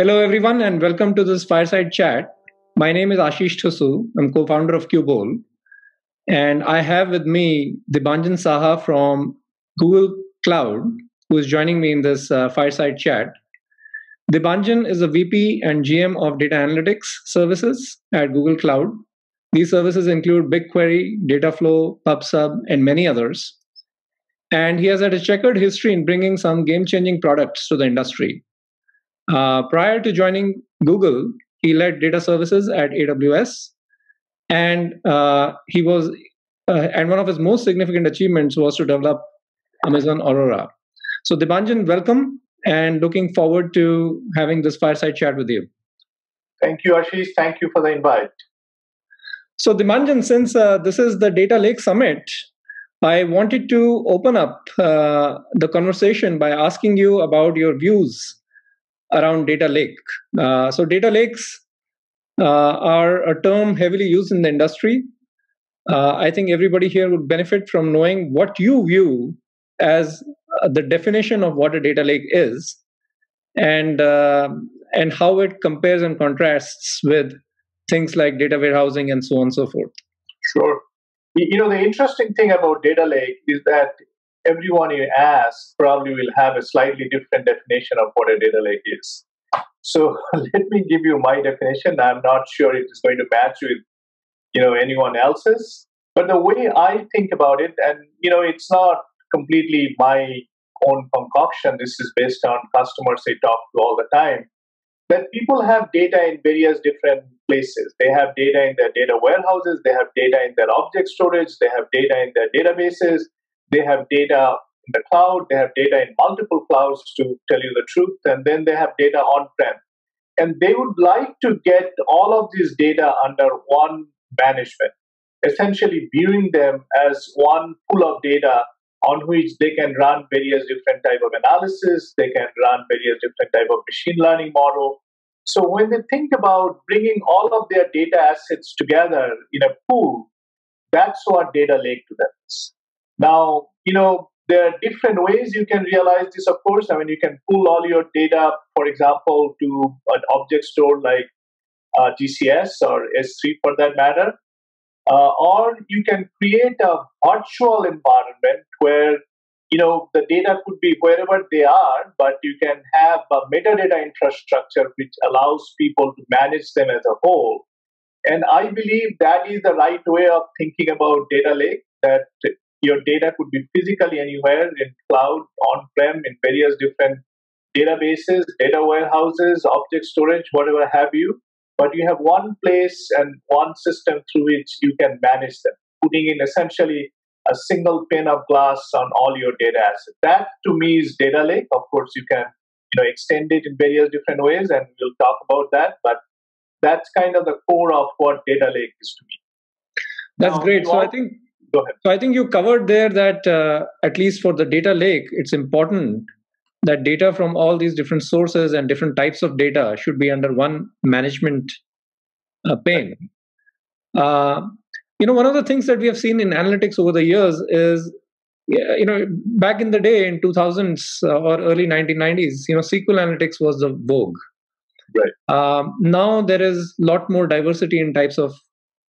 Hello, everyone, and welcome to this Fireside chat. My name is Ashish Thusoo. I'm co-founder of Qubole, and I have with me Debanjan Saha from Google Cloud, who is joining me in this Fireside chat. Debanjan is a VP and GM of Data Analytics Services at Google Cloud. These services include BigQuery, Dataflow, PubSub, and many others. And he has had a checkered history in bringing some game-changing products to the industry. Prior to joining Google, he led data services at AWS, and and one of his most significant achievements was to develop Amazon Aurora. So, Debanjan, welcome, and looking forward to having this fireside chat with you. Thank you, Ashish. Thank you for the invite. So, Debanjan, since this is the Data Lake Summit, I wanted to open up the conversation by asking you about your views around data lake. So data lakes are a term heavily used in the industry. I think everybody here would benefit from knowing what you view as the definition of what a data lake is, and how it compares and contrasts with things like data warehousing and so on and so forth. Sure. The interesting thing about data lake is that everyone you ask probably will have a slightly different definition of what a data lake is. So let me give you my definition. I'm not sure it is going to match with anyone else's, but the way I think about it, and it's not completely my own concoction. This is based on customers I talk to all the time. That people have data in various different places. They have data in their data warehouses. They have data in their object storage. They have data in their databases. They have data in the cloud. They have data in multiple clouds, to tell you the truth. And then they have data on-prem. And they would like to get all of this data under one management, essentially viewing them as one pool of data on which they can run various different type of analysis. They can run various different type of machine learning model. So when they think about bringing all of their data assets together in a pool, that's what data lake to them is. Now, there are different ways you can realize this, of course. I mean, you can pull all your data, for example, to an object store like GCS or S3 for that matter. Or you can create a virtual environment where the data could be wherever they are, but you can have a metadata infrastructure which allows people to manage them as a whole. And I believe that is the right way of thinking about data lake, that your data could be physically anywhere, in cloud, on-prem, in various different databases, data warehouses, object storage, whatever have you. But you have one place and one system through which you can manage them, putting in essentially a single pane of glass on all your data assets. That to me is data lake. Of course, you can extend it in various different ways, and we'll talk about that. But that's kind of the core of what data lake is to me. That's great. So go ahead. So I think you covered there that at least for the data lake, it's important that data from all these different sources and different types of data should be under one management pane. One of the things that we have seen in analytics over the years is, back in the day in 2000s or early 1990s, SQL analytics was the vogue. Right. Now there is a lot more diversity in types of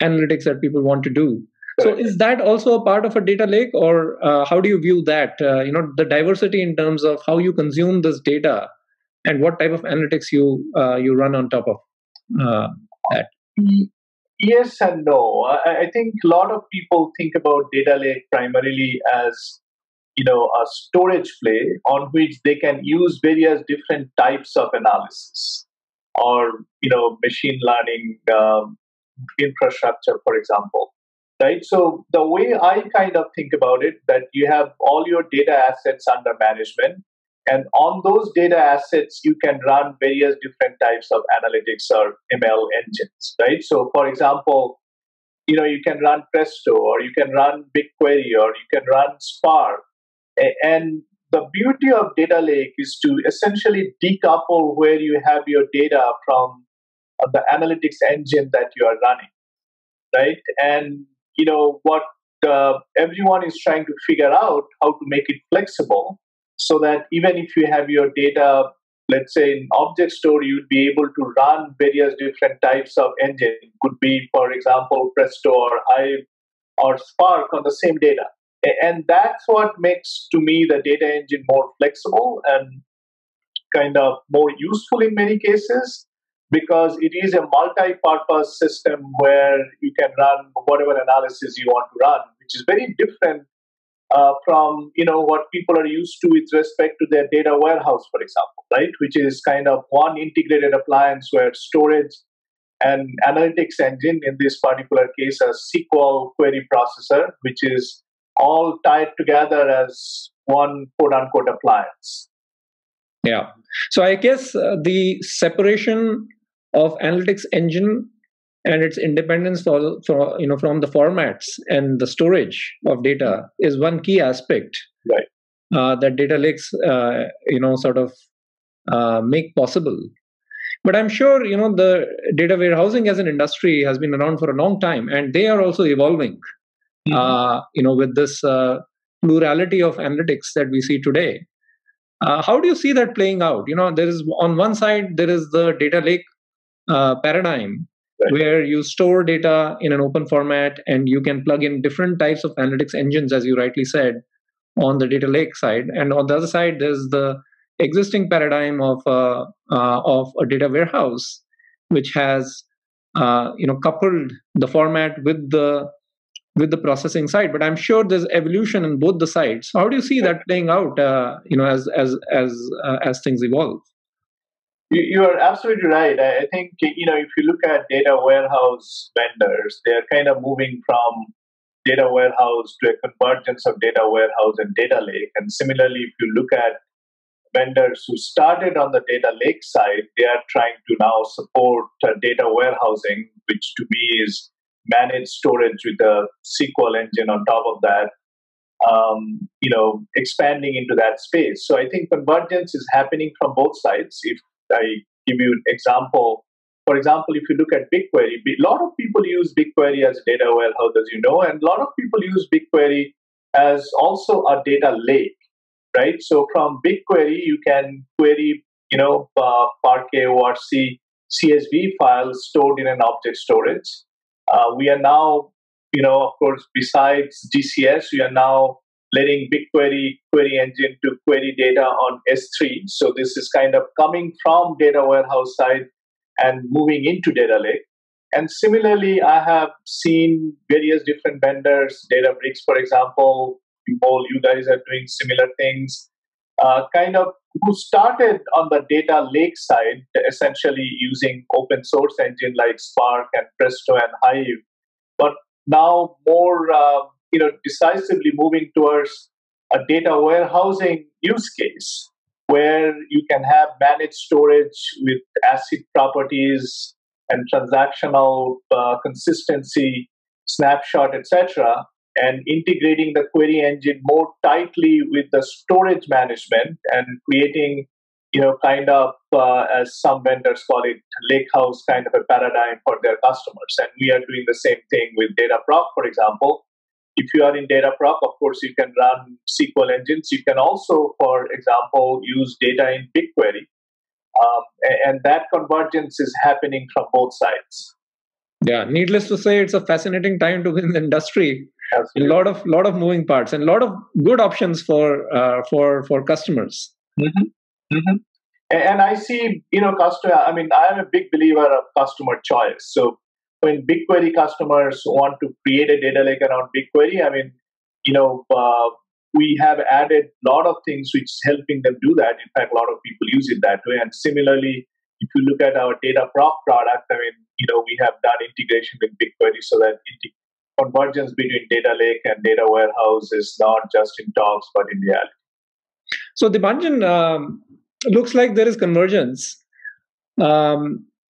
analytics that people want to do. So is that also a part of a data lake, or how do you view that? The diversity in terms of how you consume this data and what type of analytics you run on top of that. Yes and no. I think a lot of people think about data lake primarily as a storage play on which they can use various different types of analysis, or machine learning infrastructure, for example. Right. So the way I kind of think about it, that you have all your data assets under management, and on those data assets, you can run various different types of analytics or ML engines. Right. So, for example, you can run Presto, or you can run BigQuery, or you can run Spark. And the beauty of data lake is to essentially decouple where you have your data from the analytics engine that you are running. Right. And what everyone is trying to figure out how to make it flexible, so that even if you have your data let's say in object store, you'd be able to run various different types of engine. Could be, for example, Presto or Hive or Spark on the same data. And that's what makes, to me, the data engine more flexible and kind of more useful in many cases, because it is a multi-purpose system where you can run whatever analysis you want to run, which is very different from what people are used to with respect to their data warehouse, for example, right? Which is kind of one integrated appliance where storage and analytics engine, in this particular case, a SQL query processor, which is all tied together as one quote unquote appliance. Yeah. So I guess the separation of analytics engine and its independence from the formats and the storage of data is one key aspect, right? That data lakes sort of make possible. But I'm sure the data warehousing as an industry has been around for a long time, and they are also evolving. With this plurality of analytics that we see today. How do you see that playing out? There is, on one side, there is the data lake paradigm, right, where you store data in an open format and you can plug in different types of analytics engines, as you rightly said, on the data lake side. And on the other side, there's the existing paradigm of a data warehouse, which has coupled the format with the processing side. But I'm sure there's evolution in both the sides. How do you see that playing out as things evolve? You are absolutely right. I think if you look at data warehouse vendors, they are kind of moving from data warehouse to a convergence of data warehouse and data lake. And similarly, if you look at vendors who started on the data lake side, they are trying to now support data warehousing, which to me is managed storage with a SQL engine on top of that, expanding into that space. So I think convergence is happening from both sides. If I give you an example, for example, if you look at BigQuery, a lot of people use BigQuery as a data warehouse, as you know, and a lot of people use BigQuery as also a data lake, right? So from BigQuery, you can query, Parquet ORC CSV files stored in an object storage. We are now, of course, besides DCS, we are now letting BigQuery query engine to query data on S3. So this is kind of coming from data warehouse side and moving into data lake. And similarly, I have seen various different vendors, Databricks, for example, Qubole, you guys are doing similar things, who started on the data lake side, essentially using open source engine like Spark and Presto and Hive, but now more, decisively moving towards a data warehousing use case where you can have managed storage with ACID properties and transactional consistency, snapshot, etc., and integrating the query engine more tightly with the storage management and creating, as some vendors call it, lakehouse kind of a paradigm for their customers. And we are doing the same thing with Dataproc, for example. If you are in Dataproc, of course, you can run SQL engines. You can also, for example, use data in BigQuery. And that convergence is happening from both sides. Yeah, needless to say, it's a fascinating time to be in the industry. Absolutely. A lot of moving parts and a lot of good options for customers. Mm-hmm. Mm-hmm. And I see, customer. I mean, I am a big believer of customer choice. So when BigQuery customers want to create a data lake around BigQuery, I mean, we have added a lot of things which is helping them do that. In fact, a lot of people use it that way. And similarly, if you look at our Dataproc product, I mean, we have done integration with BigQuery so that convergence between data lake and data warehouse is not just in talks, but in reality. So Debanjan, looks like there is convergence,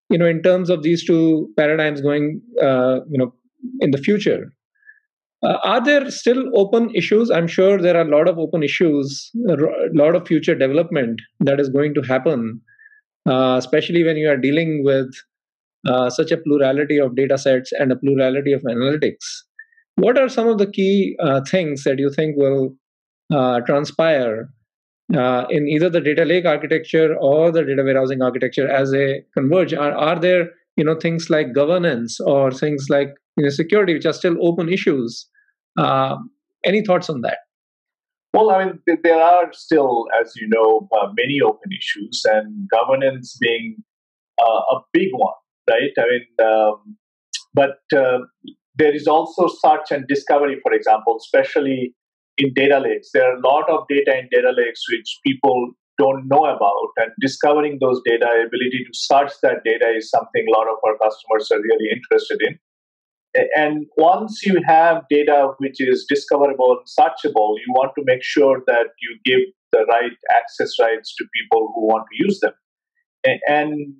in terms of these two paradigms going, in the future. Are there still open issues? I'm sure there are a lot of open issues, a lot of future development that is going to happen, especially when you are dealing with such a plurality of data sets and a plurality of analytics. What are some of the key things that you think will transpire in either the data lake architecture or the data warehousing architecture as they converge? Are there things like governance or things like security, which are still open issues? Any thoughts on that? Well, I mean, there are still, as you know, many open issues, and governance being a big one, right? I mean, but there is also search and discovery, for example, especially in data lakes. There are a lot of data in data lakes which people don't know about, and discovering those data, ability to search that data is something a lot of our customers are really interested in. And once you have data which is discoverable and searchable, you want to make sure that you give the right access rights to people who want to use them. And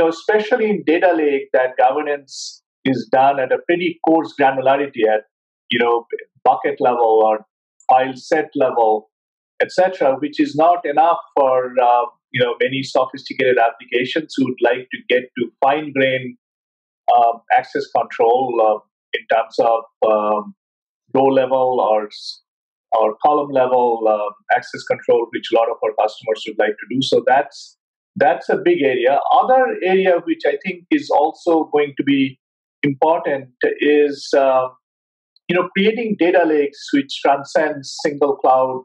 especially in data lake, that governance is done at a pretty coarse granularity at bucket level or file set level, etc., which is not enough for many sophisticated applications who would like to get to fine grain access control in terms of row level or column level access control, which a lot of our customers would like to do. So that's a big area. Other area which I think is also going to be important is creating data lakes which transcend single cloud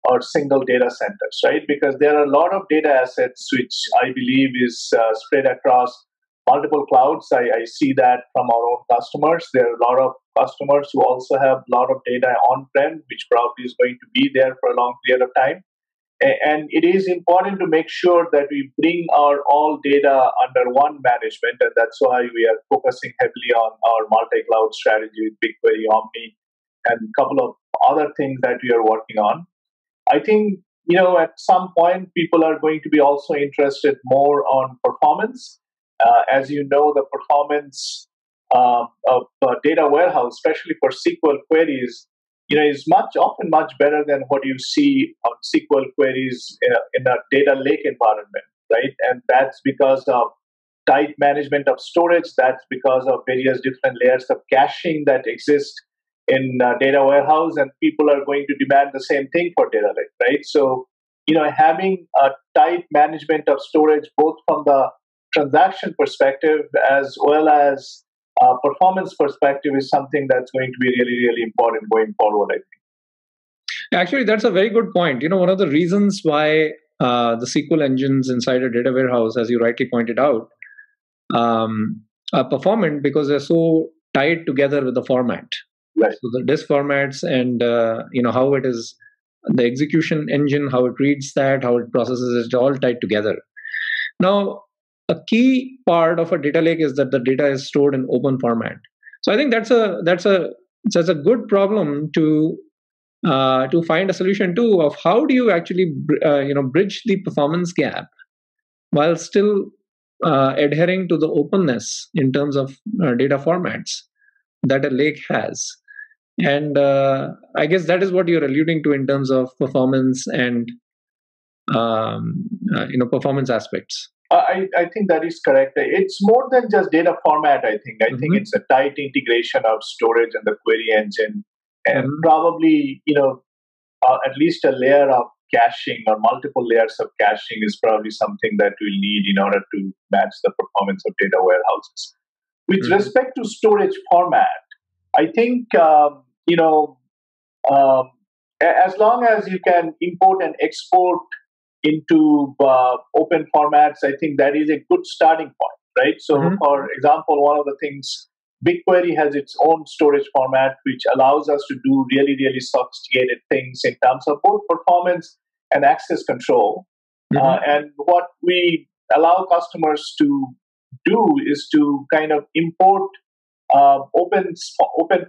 or single data centers, right? Because there are a lot of data assets which I believe is spread across multiple clouds. I see that from our own customers. There are a lot of customers who also have a lot of data on-prem, which probably is going to be there for a long period of time. And it is important to make sure that we bring our all data under one management, and that's why we are focusing heavily on our multi-cloud strategy with BigQuery, Omni, and a couple of other things that we are working on. I think, at some point, people are going to be also interested more on performance. As you know, the performance of data warehouse, especially for SQL queries, is often much better than what you see on SQL queries in a data lake environment, right? And that's because of tight management of storage. That's because of various different layers of caching that exist in data warehouse, and people are going to demand the same thing for data lake, right? So, having a tight management of storage, both from the transaction perspective as well as performance perspective, is something that's going to be really, really important going forward, I think. Actually, that's a very good point. One of the reasons why the SQL engines inside a data warehouse, as you rightly pointed out, are performant because they're so tied together with the format. Right. So the disk formats and how it is, the execution engine, how it reads that, how it processes it, all tied together. Now, a key part of a data lake is that the data is stored in open format. So I think that's a good problem to find a solution to, of how do you actually bridge the performance gap while still adhering to the openness in terms of data formats that a lake has. And I guess that is what you're alluding to in terms of performance and performance aspects. I think that is correct. It's more than just data format, I think. I think it's a tight integration of storage and the query engine, and probably, at least a layer of caching or multiple layers of caching is probably something that we'll need in order to match the performance of data warehouses. With respect to storage format, I think, as long as you can import and export into open formats, I think that is a good starting point, right? So, for example, one of the things, BigQuery has its own storage format, which allows us to do really, really sophisticated things in terms of both performance and access control. And what we allow customers to do is to kind of import open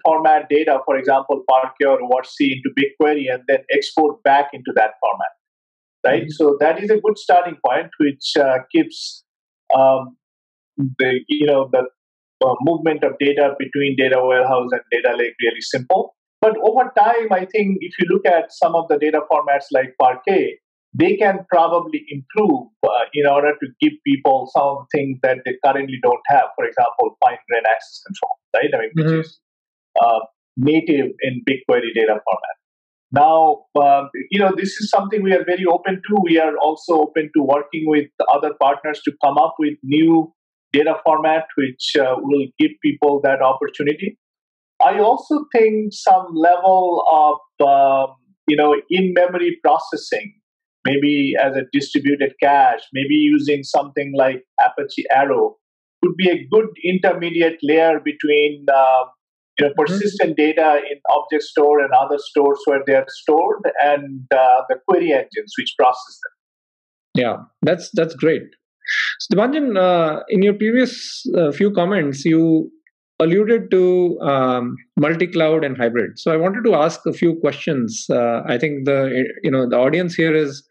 format data, for example, Parquet or WotC into BigQuery, and then export back into that format. Right, so that is a good starting point, which keeps the movement of data between data warehouse and data lake really simple. But over time, I think if you look at some of the data formats like Parquet, they can probably improve in order to give people some of the things that they currently don't have. For example, fine grain access control, right? I mean, which is native in BigQuery data format. Now, this is something we are very open to. We are also open to working with other partners to come up with new data format, which will give people that opportunity. I also think some level of in-memory processing, maybe as a distributed cache, maybe using something like Apache Arrow, could be a good intermediate layer between persistent data in object store and other stores where they are stored, and the query engines which process them. Yeah, that's great. So, Debanjan, in your previous few comments, you alluded to multi-cloud and hybrid. So I wanted to ask a few questions. I think the audience here is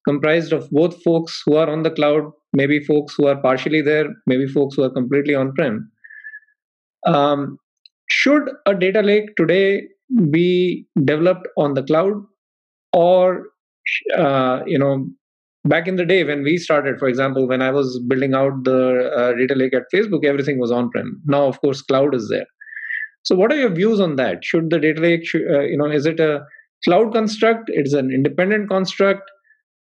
comprised of both folks who are on the cloud, maybe folks who are partially there, maybe folks who are completely on-prem. Should a data lake today be developed on the cloud, or back in the day when we started, for example, when I was building out the data lake at Facebook, everything was on-prem. Now, of course, cloud is there. So what are your views on that? Should the data lake, is it a cloud construct? It's an independent construct?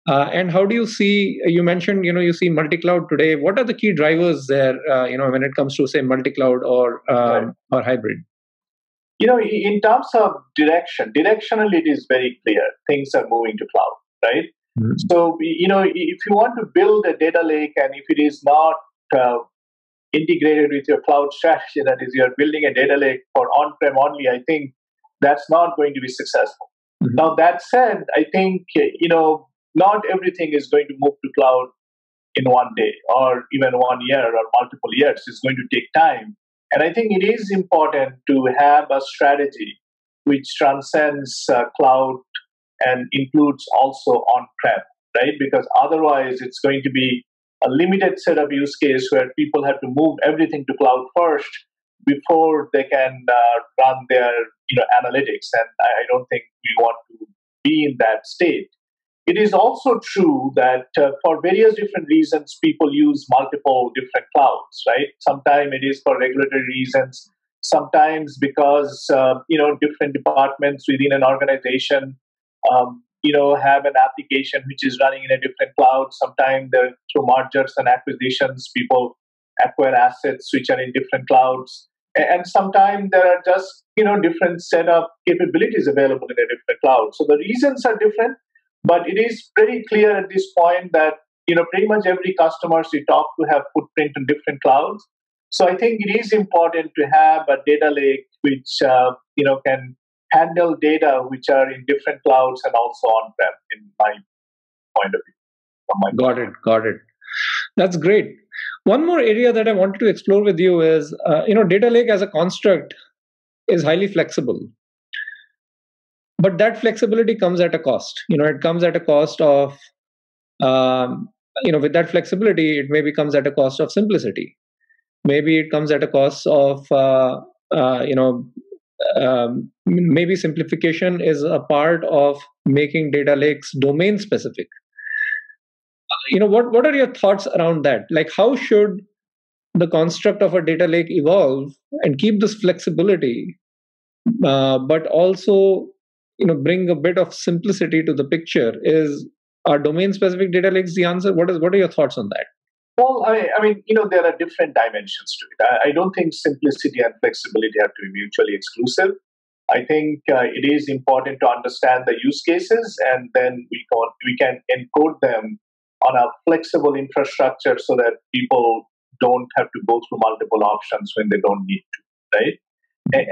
And how do you see, you mentioned, you see multi-cloud today. What are the key drivers there, when it comes to, say, multi-cloud or hybrid? In terms of directionally, it is very clear. Things are moving to cloud, right? Mm-hmm. So, if you want to build a data lake and if it is not integrated with your cloud strategy, that is, you're building a data lake for on-prem only, I think that's not going to be successful. Mm-hmm. Now, that said, I think, not everything is going to move to cloud in one day or even 1 year or multiple years. It's going to take time. And I think it is important to have a strategy which transcends cloud and includes also on-prem, right? Because otherwise it's going to be a limited set of use case where people have to move everything to cloud first before they can run their analytics. And I don't think we want to be in that state. It is also true that for various different reasons, people use multiple different clouds, right? Sometimes it is for regulatory reasons. Sometimes because, different departments within an organization, have an application which is running in a different cloud. Sometimes through mergers and acquisitions, people acquire assets which are in different clouds. And sometimes there are just, different set of capabilities available in a different cloud. So the reasons are different. But it is pretty clear at this point that pretty much every customer we talk to have footprint in different clouds. So I think it is important to have a data lake which can handle data which are in different clouds and also on-prem, in my point of view. Got it. That's great. One more area that I wanted to explore with you is data lake as a construct is highly flexible. But that flexibility comes at a cost. It comes at a cost of, with that flexibility, it maybe comes at a cost of simplicity. Maybe it comes at a cost of, maybe simplification is a part of making data lakes domain specific. What are your thoughts around that? Like, how should the construct of a data lake evolve and keep this flexibility, but also bring a bit of simplicity to the picture? Is our domain-specific data lakes the answer? What are your thoughts on that? Well, I mean, there are different dimensions to it. I don't think simplicity and flexibility have to be mutually exclusive. I think it is important to understand the use cases, and then we can encode them on a flexible infrastructure so that people don't have to go through multiple options when they don't need to, right?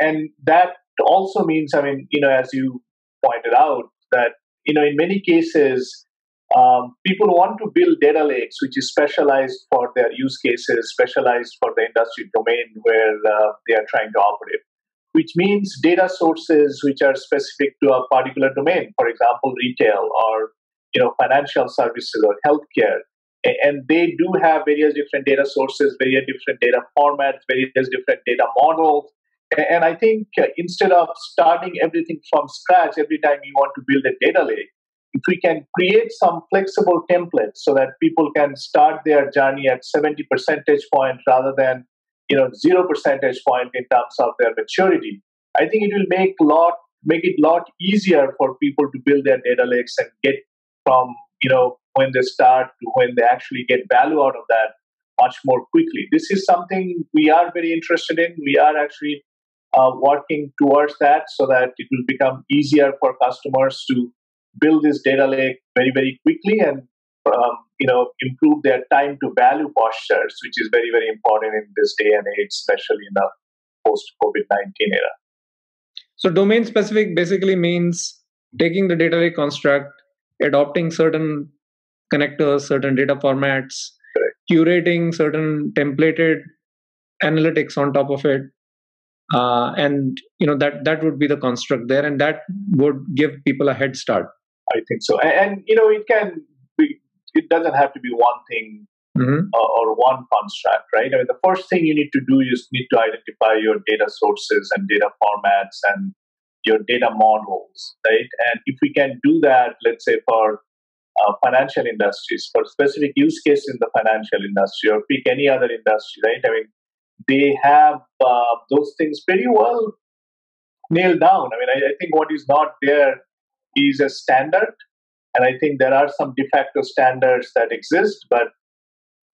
And that also means, as you pointed out, that in many cases people want to build data lakes which is specialized for their use cases, specialized for the industry domain where they are trying to operate, which means data sources which are specific to a particular domain, for example, retail or financial services or healthcare. And they do have various different data sources, various different data formats, various different data models. And I think instead of starting everything from scratch every time you want to build a data lake, if we can create some flexible templates so that people can start their journey at 70 percentage point rather than 0 percentage point in terms of their maturity, I think it will make a lot make it a lot easier for people to build their data lakes and get from when they start to when they actually get value out of that much more quickly. This is something we are very interested in. We are actually working towards that so that it will become easier for customers to build this data lake very, very quickly and improve their time to value postures, which is very, very important in this day and age, especially in the post-COVID-19 era. So domain specific basically means taking the data lake construct, adopting certain connectors, certain data formats, correct, curating certain templated analytics on top of it, and that would be the construct there, and that would give people a head start. I think so, and it can be. It doesn't have to be one thing or one construct, right? I mean, the first thing you need to do is need to identify your data sources and data formats and your data models, right? And if we can do that, let's say for financial industries, for specific use cases in the financial industry, or pick any other industry, right? I mean, they have those things pretty well nailed down. I mean, I think what is not there is a standard, and I think there are some de facto standards that exist, but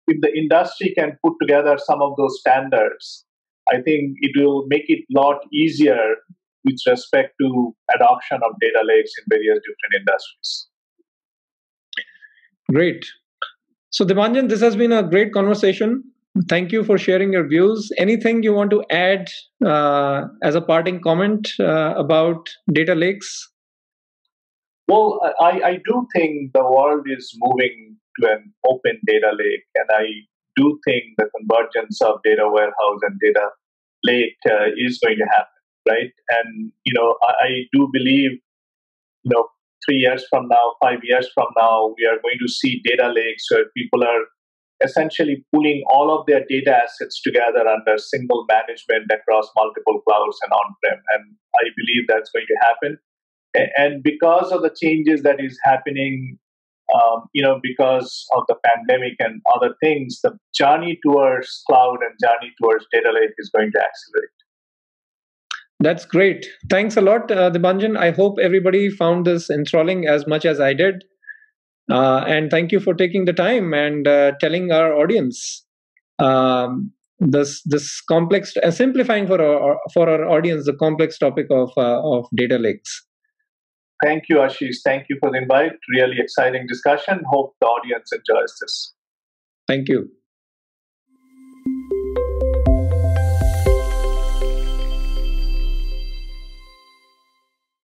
if the industry can put together some of those standards, I think it will make it a lot easier with respect to adoption of data lakes in various different industries. Great. So Debanjan, this has been a great conversation. Thank you for sharing your views. Anything you want to add as a parting comment about data lakes? Well, I do think the world is moving to an open data lake, and I do think the convergence of data warehouse and data lake is going to happen, right? And I do believe 3 years from now, 5 years from now, we are going to see data lakes where people are essentially pulling all of their data assets together under single management across multiple clouds and on-prem. And I believe that's going to happen. And because of the changes that is happening, because of the pandemic and other things, the journey towards cloud and journey towards data lake is going to accelerate. That's great. Thanks a lot, Debanjan. I hope everybody found this enthralling as much as I did. And thank you for taking the time and telling our audience this complex, simplifying for our audience the complex topic of data lakes. Thank you, Ashish. Thank you for the invite. Really exciting discussion. Hope the audience enjoys this. Thank you.